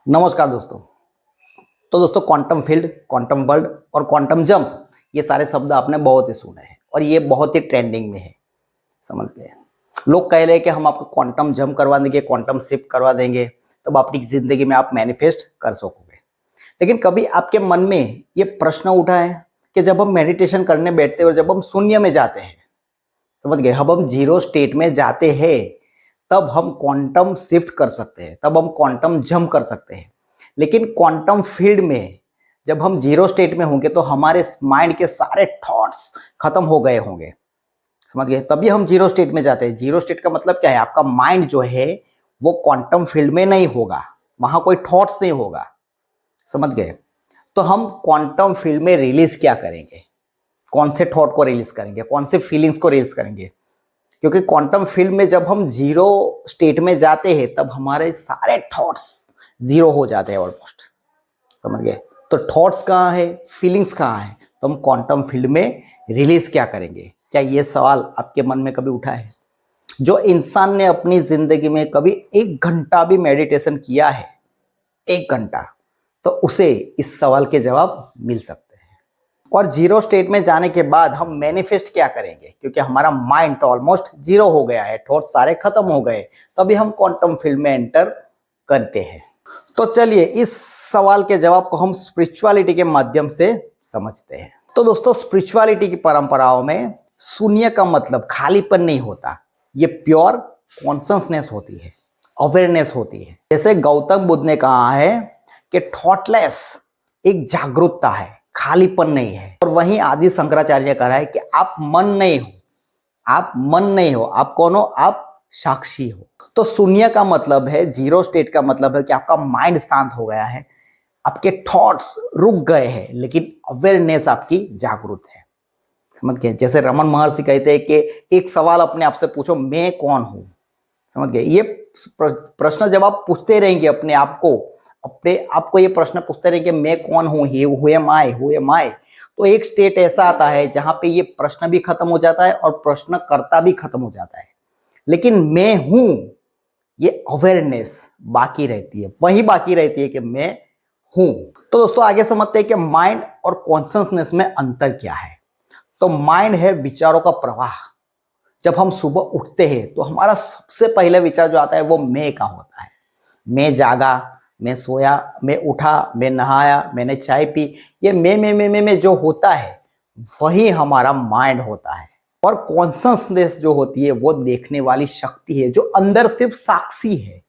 नमस्कार दोस्तों। तो दोस्तों क्वांटम फील्ड, क्वांटम वर्ल्ड और क्वांटम जंप ये सारे शब्द आपने बहुत ही सुने हैं और ये बहुत ही ट्रेंडिंग में है। समझ गए? लोग कह रहे हैं कि हम आपको क्वांटम जंप करवा देंगे, क्वांटम शिफ्ट करवा देंगे, तब अपनी जिंदगी में आप मैनिफेस्ट कर सकोगे। लेकिन कभी आपके मन में ये प्रश्न उठा है कि जब हम मेडिटेशन करने बैठते हैं और जब हम शून्य में जाते हैं, समझ गए, अब हम जीरो स्टेट में जाते हैं, तब हम क्वांटम शिफ्ट कर सकते हैं, तब हम क्वांटम जंप कर सकते हैं। लेकिन क्वांटम फील्ड में जब हम जीरो स्टेट में होंगे तो हमारे माइंड के सारे थॉट्स खत्म हो गए होंगे। समझ गए? तभी हम जीरो स्टेट में जाते हैं। जीरो स्टेट का मतलब क्या है? आपका माइंड जो है वो क्वांटम फील्ड में नहीं होगा, वहां कोई थॉट्स नहीं होगा। समझ गए? तो हम क्वांटम फील्ड में रिलीज क्या करेंगे? कौन से थॉट को रिलीज करेंगे? कौन से फीलिंग्स को रिलीज करेंगे? क्योंकि क्वांटम फील्ड में जब हम जीरो स्टेट में जाते हैं तब हमारे सारे थॉट्स जीरो हो जाते हैं ऑलमोस्ट। समझ गए? तो थॉट्स कहाँ है, फीलिंग्स कहाँ है, तो हम क्वांटम फील्ड में रिलीज क्या करेंगे? क्या ये सवाल आपके मन में कभी उठा है? जो इंसान ने अपनी जिंदगी में कभी 1 घंटा भी मेडिटेशन किया है, 1 घंटा, तो उसे इस सवाल के जवाब मिल सकते हैं। और जीरो स्टेट में जाने के बाद हम मैनिफेस्ट क्या करेंगे? क्योंकि हमारा माइंड तो ऑलमोस्ट जीरो हो गया है, थॉट सारे खत्म हो गए, तभी हम क्वांटम फील्ड में एंटर करते हैं। तो चलिए इस सवाल के जवाब को हम स्पिरिचुअलिटी के माध्यम से समझते हैं। तो दोस्तों, स्पिरिचुअलिटी की परंपराओं में शून्य का मतलब खालीपन नहीं होता, ये प्योर कॉन्शसनेस होती है, अवेयरनेस होती है। जैसे गौतम बुद्ध ने कहा है कि थॉटलेस एक जागरूकता है, खालीपन नहीं है। और वहीं आदि शंकराचार्य ने कहा है कि आप मन नहीं हो, आप मन नहीं हो, आप कौन हो? आप साक्षी हो। तो शून्य का मतलब है, जीरो स्टेट का मतलब है कि आपका माइंड शांत हो गया है, आपके थॉट्स रुक गए हैं, लेकिन अवेयरनेस आपकी जागरूक है। समझ गए? जैसे रमन महर्षि कहते हैं कि एक सवाल अपने आप से पूछो, मैं कौन हूं? समझ गए? ये प्रश्न जब आप पूछते रहेंगे अपने आप को ये प्रश्न पूछते रहेंगे, मैं कौन हूं, हु एम आई, तो एक स्टेट ऐसा आता है जहां पे ये प्रश्न भी खत्म हो जाता है और प्रश्नकर्ता भी खत्म हो जाता है। लेकिन मैं हूं, ये अवेयरनेस बाकी रहती है, वही बाकी रहती है कि मैं हूं। तो दोस्तों आगे समझते हैं कि माइंड और कॉन्शसनेस में अंतर क्या है। तो माइंड है विचारों का प्रवाह। जब हम सुबह उठते हैं तो हमारा सबसे पहला विचार जो आता है वो मैं का होता है। मैं जागा, मैं सोया, मैं उठा, मैं नहाया, मैंने चाय पी, ये मैं जो होता है वही हमारा माइंड होता है। और कॉन्शसनेस जो होती है वो देखने वाली शक्ति है, जो अंदर सिर्फ साक्षी है,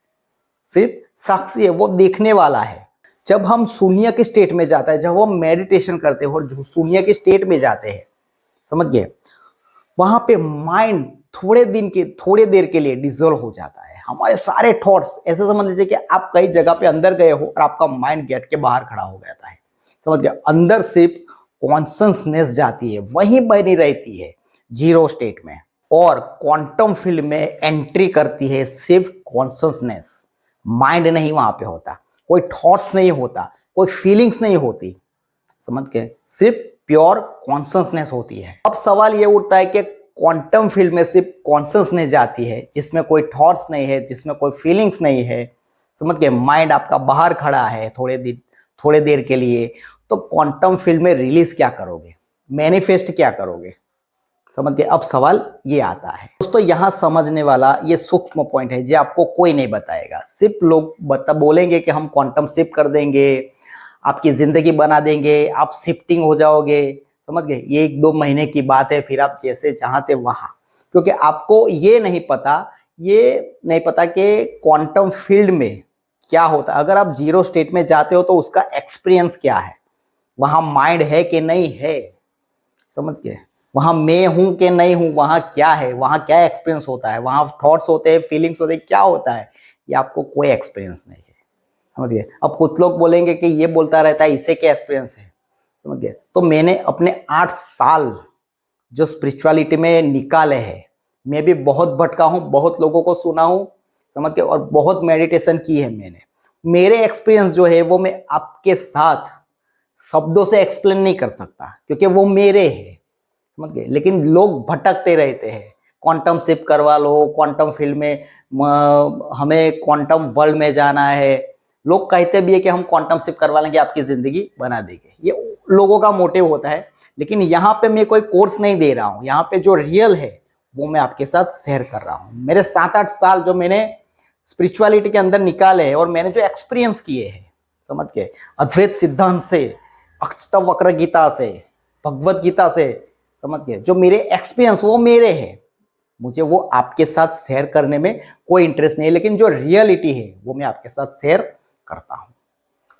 सिर्फ साक्षी है, वो देखने वाला है। जब हम शून्य के स्टेट में जाता है, जब हम मेडिटेशन करते हैं और शून्य के स्टेट में जाते हैं, समझ गए, वहां पे माइंड थोड़े देर के लिए डिसॉल्व हो जाता है। हमारे सारे थॉट्स, ऐसे समझ लीजिए कि आप कई जगह पे अंदर गए हो और आपका माइंड गेट के बाहर खड़ा हो जाता है। समझ गए? अंदर सिर्फ कॉन्शसनेस जाती है, वहीं बनी रहती है जीरो स्टेट में। और क्वांटम फील्ड में एंट्री करती है सिर्फ कॉन्शसनेस, माइंड नहीं वहां पे होता, कोई थॉट्स नहीं होता, कोई फीलिंग्स नहीं होती। समझ गए? सिर्फ प्योर कॉन्शसनेस होती है। अब सवाल ये उठता है कि क्वांटम फील्ड में सिर्फ कॉन्शसनेस जाती है, जिसमें कोई थॉट्स नहीं है, जिसमें कोई फीलिंग्स नहीं है। समझ गए? माइंड आपका बाहर खड़ा है थोड़े देर के लिए, तो क्वांटम फील्ड में रिलीज क्या करोगे? मैनिफेस्ट क्या करोगे? समझ गए? अब सवाल ये आता है दोस्तों, यहां समझने वाला ये सूक्ष्म पॉइंट है जो आपको कोई नहीं बताएगा। सिर्फ लोग बोलेंगे कि हम क्वांटम शिफ्ट कर देंगे, आपकी जिंदगी बना देंगे, आप शिफ्टिंग हो जाओगे। समझ गए? ये 1-2 महीने की बात है, फिर आप जैसे चाहते वहां। क्योंकि आपको ये नहीं पता कि क्वांटम फील्ड में क्या होता है। अगर आप जीरो स्टेट में जाते हो तो उसका एक्सपीरियंस क्या है, वहां माइंड है कि नहीं है, समझ गए, वहां मैं हूं कि नहीं हूं, वहां क्या है, वहां क्या एक्सपीरियंस होता है, वहां थॉट्स होते हैं, फीलिंग्स होते हैं, क्या होता है, ये आपको कोई एक्सपीरियंस नहीं है। समझ गए? अब कुछ लोग बोलेंगे कि ये बोलता रहता है, इससे क्या एक्सपीरियंस है। समझ गए? तो मैंने अपने 8 साल जो स्पिरिचुअलिटी में निकाले हैं, मैं भी बहुत भटका हूं, बहुत लोगों को सुना हूं, समझ गए, और बहुत मेडिटेशन की है मैंने। मेरे एक्सपीरियंस जो है वो मैं आपके साथ शब्दों से एक्सप्लेन नहीं कर सकता, क्योंकि वो मेरे हैं। समझ गए? लेकिन लोग भटकते रहते हैं, क्वांटम शिफ्ट करवा लो, क्वांटम फील्ड में हमें क्वांटम वर्ल्ड में जाना है। लोग कहते भी है कि हम क्वांटम शिफ्ट करवा लेंगे, आपकी जिंदगी बना देंगे, ये लोगों का मोटिव होता है। लेकिन यहाँ पे मैं कोई कोर्स नहीं दे रहा हूँ, यहाँ पे जो रियल है वो मैं आपके साथ शेयर कर रहा हूँ। मेरे 7-8 साल जो मैंने स्पिरिचुअलिटी के अंदर निकाले हैं और मैंने जो एक्सपीरियंस किए हैं, समझ के, अद्वैत सिद्धांत से, अष्टवक्र गीता से, भगवत गीता से, समझ गए, जो मेरे एक्सपीरियंस वो मेरे हैं, मुझे वो आपके साथ शेयर करने में कोई इंटरेस्ट नहीं है, लेकिन जो रियलिटी है वो मैं आपके साथ शेयर करता हूं,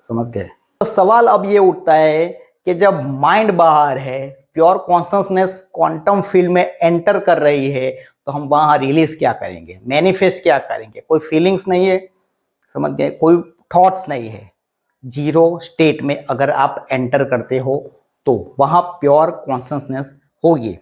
समझ गए। तो सवाल अब ये उठता है कि जब माइंड बाहर है, प्योर कॉन्शसनेस क्वांटम फील्ड में एंटर कर रही है, तो हम वहां रिलीज क्या करेंगे, मैनिफेस्ट क्या करेंगे? कोई फीलिंग्स नहीं है, समझ गए, कोई थॉट्स नहीं है। जीरो स्टेट में अगर आप एंटर करते हो तो वहां प्योर कॉन्शसनेस होगी,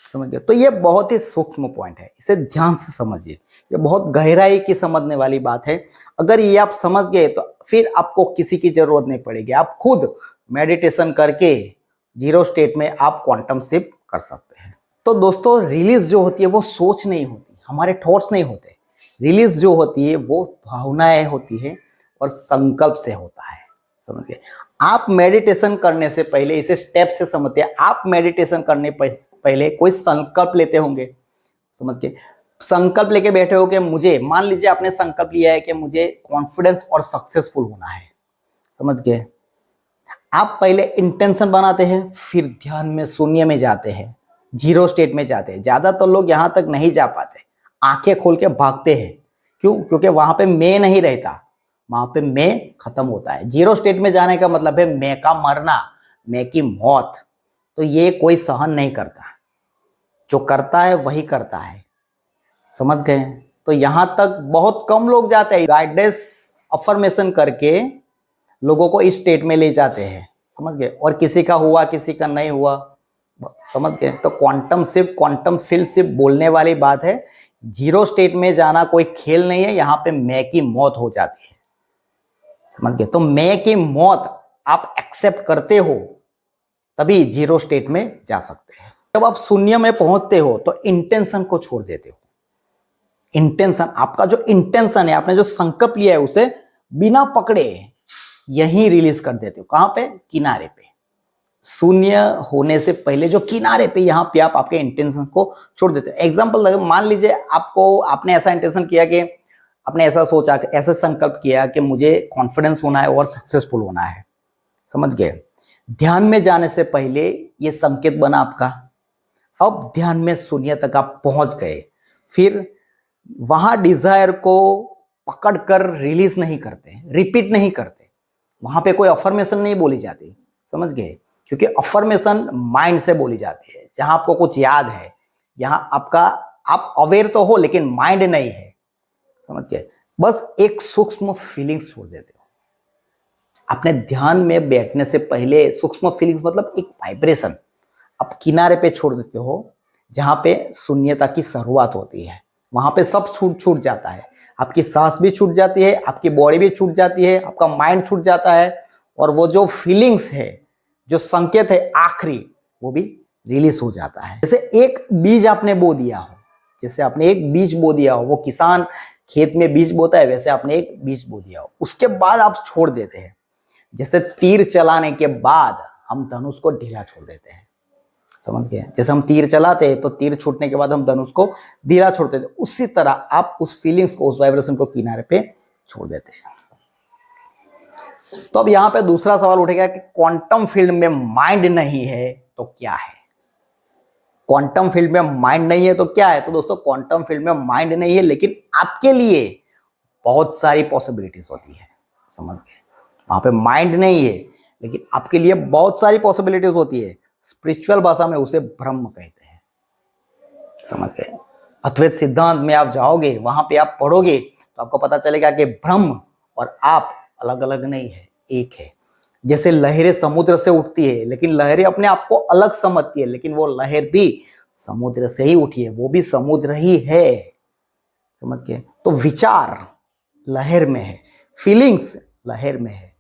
समझ गए। तो ये बहुत ही सूक्ष्म पॉइंट है, इसे ध्यान से समझिए, ये बहुत गहराई की समझने वाली बात है। अगर ये आप समझ गए तो फिर आपको किसी की जरूरत नहीं पड़ेगी, आप खुद मेडिटेशन करके जीरो स्टेट में आप क्वांटम शिफ्ट कर सकते हैं। तो दोस्तों, रिलीज जो होती है वो सोच नहीं होती, हमारे थॉट्स नहीं होते। रिलीज जो होती है वो भावनाएं होती है और संकल्प से होता है, समझ गए। आप मेडिटेशन करने से पहले, इसे स्टेप से समझते हैं, आप मेडिटेशन करने पहले कोई संकल्प लेते होंगे, समझ गए। संकल्प लेके बैठे हो कि मुझे, मान लीजिए आपने संकल्प लिया है कि मुझे कॉन्फिडेंस और सक्सेसफुल होना है, समझ गए। आप पहले इंटेंशन बनाते हैं, फिर ध्यान में, शून्य में जाते हैं, जीरो स्टेट में जाते हैं। ज्यादातर लोग यहां तक नहीं जा पाते, आंखें खोल के भागते हैं। क्यों? क्योंकि वहां पे मैं नहीं रहता, वहां पे मैं खत्म होता है। जीरो स्टेट में जाने का मतलब है मैं का मरना, मैं की मौत। तो ये कोई सहन नहीं करता, जो करता है वही करता है, समझ गए। तो यहां तक बहुत कम लोग जाते हैं, गाइडेंस अफर्मेशन करके लोगों को इस स्टेट में ले जाते हैं, समझ गए। और किसी का हुआ, किसी का नहीं हुआ, समझ गए। तो quantum shift, quantum field shift बोलने वाली बात है। जीरो स्टेट में जाना कोई खेल नहीं है, यहां पे मैं की मौत हो जाती है, समझ गए। तो मैं की मौत आप एक्सेप्ट करते हो तभी जीरो स्टेट में जा सकते हैं। जब आप शून्य में पहुंचते हो तो इंटेंशन को छोड़ देते हो। इंटेंशन, आपका जो इंटेंशन है, आपने जो संकल्प लिया है, उसे बिना पकड़े यहीं रिलीज कर देते हो। कहां पे? किनारे पे, शून्य होने से पहले जो किनारे पे, यहां पे आप आपके इंटेंशन को छोड़ देते हो। एग्जांपल, मान लीजिए आपने ऐसा इंटेंशन किया कि आपने ऐसा सोचा, ऐसा संकल्प किया कि मुझे कॉन्फिडेंस होना है और सक्सेसफुल होना है, समझ गए। ध्यान में जाने से पहले ये संकेत बना आपका। अब ध्यान में शून्य तक आप पहुंच गए, फिर वहां डिजायर को पकड़कर रिलीज नहीं करते, रिपीट नहीं करते। वहां पे कोई अफर्मेशन नहीं बोली जाती, समझ गए। क्योंकि अफर्मेशन माइंड से बोली जाती है, जहां आपको कुछ याद है, यहां आप अवेयर तो हो लेकिन माइंड नहीं है, समझ गए। बस एक सूक्ष्म फीलिंग्स छोड़ देते हो। अपने ध्यान में बैठने से पहले सूक्ष्म फीलिंग्स मतलब एक वाइब्रेशन आप किनारे पे छोड़ देते हो, जहां पे शून्यता की शुरुआत होती है। वहां पे सब छूट जाता है, आपकी सांस भी छूट जाती है, आपकी बॉडी भी छूट जाती है, आपका माइंड छूट जाता है, और वो जो फीलिंग्स है, जो संकेत है आखिरी, वो भी रिलीज हो जाता है। जैसे एक बीज आपने बो दिया हो, जैसे आपने एक बीज बो दिया हो, वो किसान खेत में बीज बोता है, वैसे आपने एक बीज बो दिया हो, उसके बाद आप छोड़ देते हैं। जैसे तीर चलाने के बाद हम धनुष को ढीला छोड़ देते हैं, समझ गए। जैसे हम तीर चलाते हैं तो तीर छूटने के बाद हम धनुष को ढीला छोड़ते थे, उसी तरह आप उस फीलिंग्स को, उस वाइब्रेशन को किनारे पे छोड़ देते हैं। तो अब यहां पे दूसरा सवाल उठेगा कि क्वांटम फील्ड में माइंड नहीं है तो क्या है? क्वांटम फील्ड में माइंड नहीं है तो क्या है? तो दोस्तों, क्वांटम फील्ड में माइंड नहीं है, लेकिन आपके लिए बहुत सारी पॉसिबिलिटीज होती है, समझ गए। वहां पे माइंड नहीं है लेकिन आपके लिए बहुत सारी पॉसिबिलिटीज होती है। स्पिरिचुअल भाषा में उसे ब्रह्म कहते हैं, समझ गए। अद्वैत सिद्धांत में आप जाओगे, वहां पे आप पढ़ोगे तो आपको पता चलेगा कि ब्रह्म और आप अलग अलग नहीं है, एक है। जैसे लहरें समुद्र से उठती है, लेकिन लहरें अपने आप को अलग समझती है, लेकिन वो लहर भी समुद्र से ही उठी है, वो भी समुद्र ही है, समझ गए। तो विचार लहर में है, फीलिंग्स लहर में है,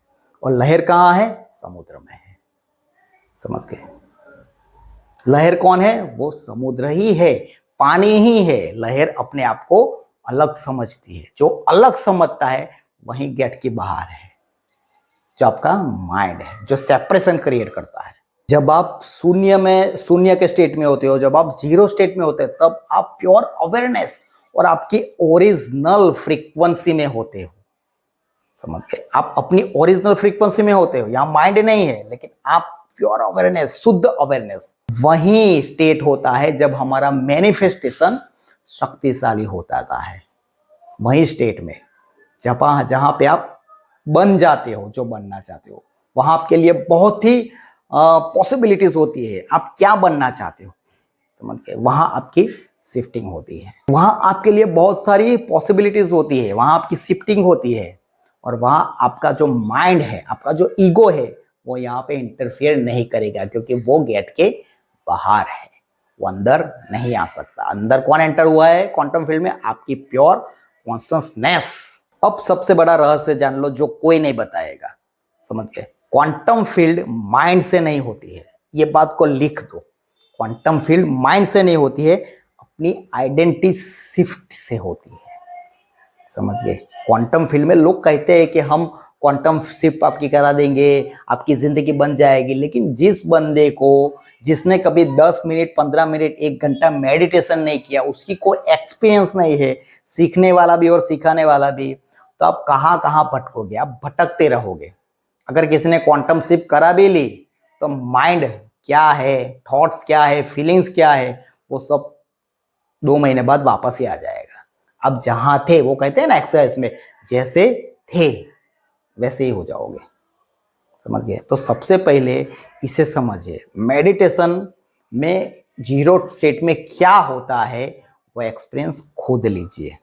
और लहर कहाँ है? समुद्र में है, समझ गए। लहर कौन है? वो समुद्र ही है, पानी ही है। लहर अपने आप को अलग समझती है, जो अलग समझता है वहीं गेट के बाहर है, जो आपका माइंड है, जो सेपरेशन क्रिएट करता है। जब आप शून्य के स्टेट में होते हो, जब आप जीरो स्टेट में होते हो, तब आप प्योर अवेयरनेस और आपकी ओरिजिनल फ्रीक्वेंसी में होते हो। समझ गए? आप अपनी ओरिजिनल फ्रीक्वेंसी में होते हो, यहां माइंड नहीं है, लेकिन आप प्योर अवेयरनेस, शुद्ध अवेयरनेस। वही स्टेट होता है जब हमारा मैनिफेस्टेशन शक्तिशाली होता है। वही स्टेट में जहां पे आप बन जाते हो जो बनना चाहते हो, वहां आपके लिए बहुत ही पॉसिबिलिटीज होती है। आप क्या बनना चाहते हो, समझ गए? वहां आपकी शिफ्टिंग होती है, वहां आपके लिए बहुत सारी पॉसिबिलिटीज होती है, वहां आपकी शिफ्टिंग होती है। और वहां आपका जो माइंड है, आपका जो ईगो है, वो यहाँ पे इंटरफेयर नहीं करेगा, क्योंकि वो गेट के बाहर है, वो अंदर नहीं आ सकता। अंदर कौन एंटर हुआ है क्वांटम फील्ड में? आपकी प्योर कॉन्शसनेस। अब सबसे बड़ा रहस्य जान लो, जो कोई नहीं बताएगा। समझ गए? क्वांटम फील्ड माइंड से नहीं होती है, ये बात को लिख दो। क्वांटम फील्ड माइंड से नहीं होती है, अपनी आइडेंटिटी शिफ्ट से होती है। समझ गए? क्वांटम फील्ड में लोग कहते हैं कि हम क्वांटम शिफ्ट आपकी करा देंगे, आपकी जिंदगी बन जाएगी। लेकिन जिस बंदे को, जिसने कभी 10 मिनट, 15 मिनट, 1 घंटा मेडिटेशन नहीं किया, उसकी कोई एक्सपीरियंस नहीं है, सीखने वाला भी और सिखाने वाला भी, तो आप कहाँ कहाँ भटकोगे, आप भटकते रहोगे। अगर किसी ने क्वांटम शिफ्ट करा भी ली, तो माइंड क्या है, थॉट्स क्या है, फीलिंग्स क्या है, वो सब 2 महीने बाद वापस ही आ जाएगा। अब जहां थे, वो कहते हैं ना एक्सरसाइज में, जैसे थे वैसे ही हो जाओगे। समझ गए? तो सबसे पहले इसे समझिए, मेडिटेशन में जीरो स्टेट में क्या होता है वो एक्सपीरियंस खुद लीजिए।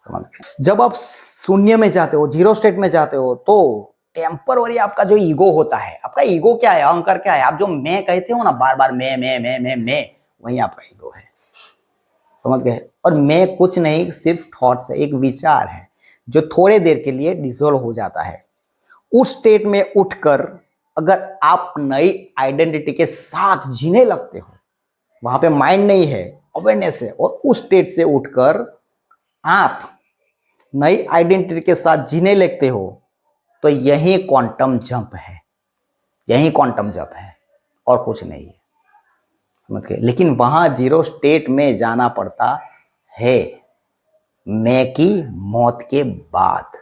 समझ गए? जब आप शून्य में जाते हो, जीरो स्टेट में जाते हो, तो टेम्पररी आपका जो ईगो होता है, आपका ईगो क्या है, अहंकार क्या है, आप जो मैं कहते हो ना बार बार, मैं, वही आपका ईगो है। समझ गए? और मैं कुछ नहीं, सिर्फ थॉट्स है, एक विचार है, जो थोड़े देर के लिए डिसॉल्व हो जाता है। उस स्टेट में उठकर अगर आप नई आइडेंटिटी के साथ जीने लगते हो, वहां पे माइंड नहीं है, अवेयरनेस है, और उस स्टेट से उठकर आप नई आइडेंटिटी के साथ जीने लगते हो, तो यही क्वांटम जंप है, यही क्वांटम जंप है, और कुछ नहीं है। समझ गए? लेकिन वहां जीरो स्टेट में जाना पड़ता है मैं की मौत के बाद।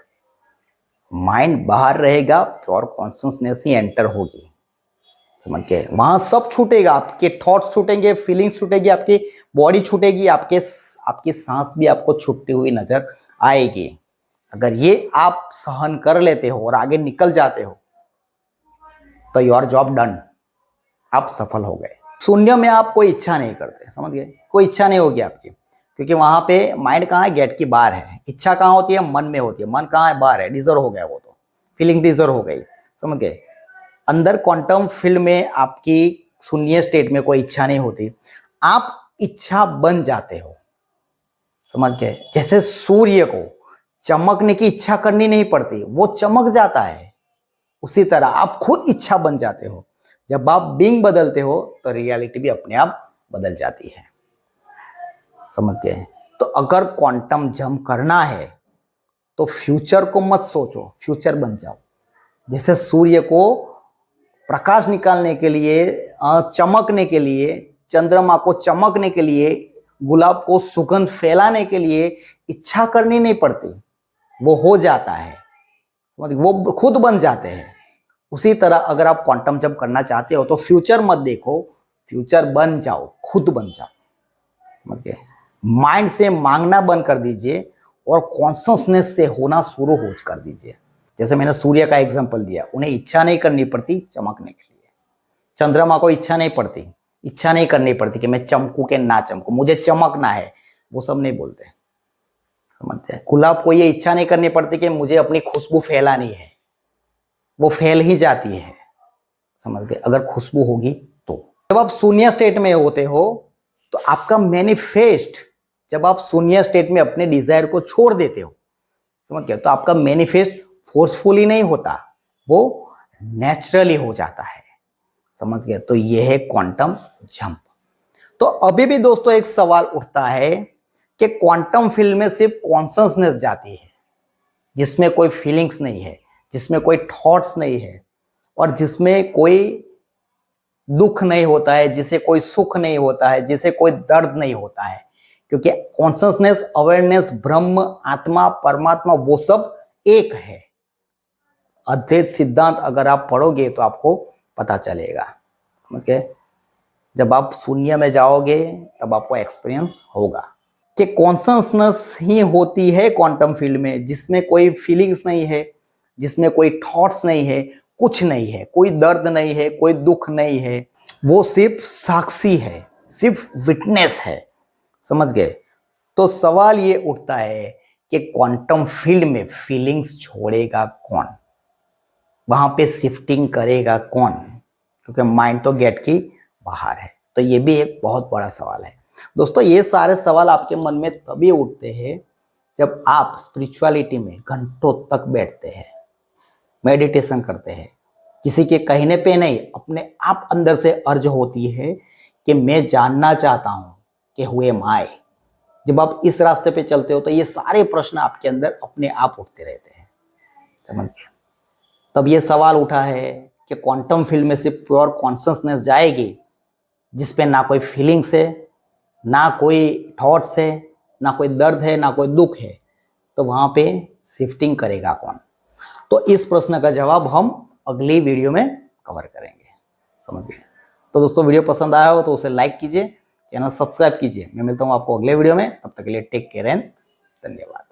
माइंड बाहर रहेगा, प्योर कॉन्शियसनेस ही एंटर होगी। समझ गए? वहां सब छूटेगा, आपके थॉट्स छूटेंगे, फीलिंग्स छूटेगी, आपकी बॉडी छूटेगी, आपकी सांस भी आपको छूटती हुई नजर आएगी। अगर ये आप सहन कर लेते हो और आगे निकल जाते हो, तो योर जॉब डन, आप सफल हो गए। शून्य में आप कोई इच्छा नहीं करते, समझ गए? कोई इच्छा नहीं होगी आपकी, क्योंकि वहां पे माइंड कहाँ है? गेट की बाहर है। इच्छा कहाँ होती है? मन में होती है। मन कहाँ है? बाहर है, डिजर्व हो गया वो, तो फीलिंग डिजर्व हो गई। समझ गए? अंदर क्वांटम फील्ड में आपकी शून्य स्टेट में कोई इच्छा नहीं होती, आप इच्छा बन जाते हो। समझ गए? जैसे सूर्य को चमकने की इच्छा करनी नहीं पड़ती, वो चमक जाता है, उसी तरह आप खुद इच्छा बन जाते हो। जब आप बीइंग बदलते हो, तो रियलिटी भी अपने आप बदल जाती है। समझ गए? तो अगर क्वांटम जंप करना है, तो फ्यूचर को मत सोचो, फ्यूचर बन जाओ। जैसे सूर्य को प्रकाश निकालने के लिए, चमकने के लिए, चंद्रमा को चमकने के लिए, गुलाब को सुगंध फैलाने के लिए इच्छा करनी नहीं पड़ती, वो हो जाता है, वो खुद बन जाते हैं। उसी तरह अगर आप क्वांटम जंप करना चाहते हो, तो फ्यूचर मत देखो, फ्यूचर बन जाओ, खुद बन जाओ। समझ गए? माइंड से मांगना बंद कर दीजिए और कॉन्शसनेस से होना शुरू हो कर दीजिए। जैसे मैंने सूर्य का एग्जांपल दिया, उन्हें इच्छा नहीं करनी पड़ती चमकने के लिए। चंद्रमा को इच्छा नहीं करनी पड़ती कि मैं चमकू के ना चमकू, मुझे चमकना है, वो सब नहीं बोलते। समझते हैं? गुलाब को ये इच्छा नहीं करनी पड़ती कि मुझे अपनी खुशबू फैलानी है, वो फैल ही जाती है। समझ गए? अगर खुशबू होगी तो। जब आप शून्य स्टेट में होते हो, तो आपका मैनिफेस्ट, जब आप शून्य स्टेट में अपने डिजायर को छोड़ देते हो, समझ गए, तो आपका मैनिफेस्ट फोर्सफुली नहीं होता, वो नेचुरली हो जाता है। समझ गए? तो ये है क्वांटम जंप। तो अभी भी दोस्तों एक सवाल उठता है कि क्वांटम फील्ड में सिर्फ कॉन्शसनेस जाती है, जिसमें कोई फीलिंग्स नहीं है, जिसमें कोई थॉट्स नहीं है और जिसमें कोई दुख नहीं होता है, जिसे कोई सुख नहीं होता है, जिसे कोई दर्द नहीं होता है। क्योंकि कॉन्शसनेस, अवेयरनेस, ब्रह्म, आत्मा, परमात्मा वो सब एक है। अद्वैत सिद्धांत अगर आप पढ़ोगे तो आपको पता चलेगा। समझ गए? जब आप शून्य में जाओगे तब आपको एक्सपीरियंस होगा कि कॉन्शसनेस ही होती है क्वांटम फील्ड में, जिसमें कोई फीलिंग्स नहीं है, जिसमें कोई थॉट्स नहीं है, कुछ नहीं है, कोई दर्द नहीं है, कोई दुख नहीं है। वो सिर्फ साक्षी है, सिर्फ विटनेस है। समझ गए? तो सवाल ये उठता है कि क्वांटम फील्ड में फीलिंग्स छोड़ेगा कौन, वहां पे शिफ्टिंग करेगा कौन? क्योंकि माइंड तो गेट की बाहर है। तो ये भी एक बहुत बड़ा सवाल है। दोस्तों, ये सारे सवाल आपके मन में तभी उठते हैं जब आप स्पिरिचुअलिटी में घंटों तक बैठते हैं, मेडिटेशन करते हैं। किसी के कहने पे नहीं, अपने आप अंदर से अर्ज होती है कि मैं जानना चाहता हूं कि हु एम आई। जब आप इस रास्ते पे चलते हो तो ये सारे प्रश्न आपके अंदर अपने आप उठते रहते हैं। समझ गए? तब ये सवाल उठा है कि क्वांटम फील्ड में सिर्फ प्योर कॉन्शसनेस जाएगी, जिसपे ना कोई फीलिंग्स है, ना कोई थॉट्स है, ना कोई दर्द है, ना कोई दुख है, तो वहां पे शिफ्टिंग करेगा कौन? तो इस प्रश्न का जवाब हम अगली वीडियो में कवर करेंगे। समझ गए? तो दोस्तों, वीडियो पसंद आया हो तो उसे लाइक कीजिए, चैनल सब्सक्राइब कीजिए। मैं मिलता हूं आपको अगले वीडियो में। तब तक के लिए टेक केयर एंड धन्यवाद।